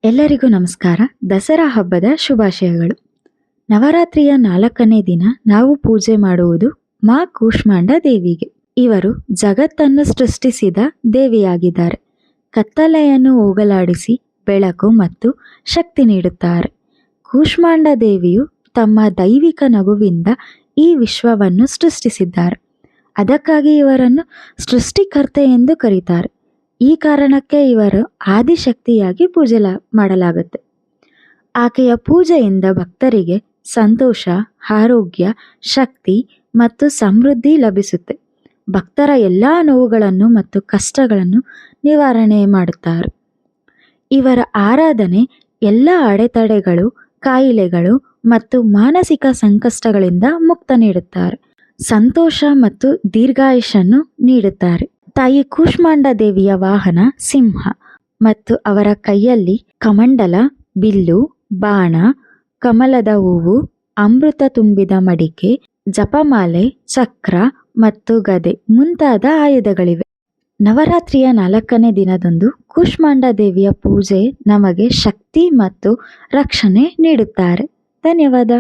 ಎಲ್ಲರಿಗೂ ನಮಸ್ಕಾರ. ದಸರಾ ಹಬ್ಬದ ಶುಭಾಶಯಗಳು. ನವರಾತ್ರಿಯ 4ನೇ ದಿನ ನಾವು ಪೂಜೆ ಮಾಡುವುದು ಮಾ ಕೂಷ್ಮಾಂಡ ದೇವಿಗೆ. ಇವರು ಜಗತ್ತನ್ನು ಸೃಷ್ಟಿಸಿದ ದೇವಿಯಾಗಿದ್ದಾರೆ. ಕತ್ತಲೆಯನ್ನು ಹೋಗಲಾಡಿಸಿ ಬೆಳಕು ಮತ್ತು ಶಕ್ತಿ ನೀಡುತ್ತಾರೆ. ಕೂಷ್ಮಾಂಡ ದೇವಿಯು ತಮ್ಮ ದೈವಿಕ ನಗುವಿಂದ ಈ ವಿಶ್ವವನ್ನು ಸೃಷ್ಟಿಸಿದ್ದಾರೆ. ಅದಕ್ಕಾಗಿ ಇವರನ್ನು ಸೃಷ್ಟಿಕರ್ತೆ ಎಂದು ಕರೀತಾರೆ. ಈ ಕಾರಣಕ್ಕೆ ಇವರು ಆದಿಶಕ್ತಿಯಾಗಿ ಪೂಜೆ ಮಾಡಲಾಗುತ್ತೆ. ಆಕೆಯ ಪೂಜೆಯಿಂದ ಭಕ್ತರಿಗೆ ಸಂತೋಷ, ಆರೋಗ್ಯ, ಶಕ್ತಿ ಮತ್ತು ಸಮೃದ್ಧಿ ಲಭಿಸುತ್ತೆ. ಭಕ್ತರ ಎಲ್ಲ ನೋವುಗಳನ್ನು ಮತ್ತು ಕಷ್ಟಗಳನ್ನು ನಿವಾರಣೆ ಮಾಡುತ್ತಾರೆ. ಇವರ ಆರಾಧನೆ ಎಲ್ಲ ಅಡೆತಡೆಗಳು, ಕಾಯಿಲೆಗಳು ಮತ್ತು ಮಾನಸಿಕ ಸಂಕಷ್ಟಗಳಿಂದ ಮುಕ್ತ ನೀಡುತ್ತಾರೆ. ಸಂತೋಷ ಮತ್ತು ದೀರ್ಘಾಯುಷನ್ನು ನೀಡುತ್ತಾರೆ. ತಾಯಿ ಕೂಷ್ಮಾಂಡ ದೇವಿಯ ವಾಹನ ಸಿಂಹ ಮತ್ತು ಅವರ ಕೈಯಲ್ಲಿ ಕಮಂಡಲ, ಬಿಲ್ಲು, ಬಾಣ, ಕಮಲದ ಹೂವು, ಅಮೃತ ತುಂಬಿದ ಮಡಿಕೆ, ಜಪಮಾಲೆ, ಚಕ್ರ ಮತ್ತು ಗದೆ ಮುಂತಾದ ಆಯುಧಗಳಿವೆ. ನವರಾತ್ರಿಯ 4ನೇ ದಿನದಂದು ಕೂಷ್ಮಾಂಡ ದೇವಿಯ ಪೂಜೆ ನಮಗೆ ಶಕ್ತಿ ಮತ್ತು ರಕ್ಷಣೆ ನೀಡುತ್ತಾರೆ. ಧನ್ಯವಾದ.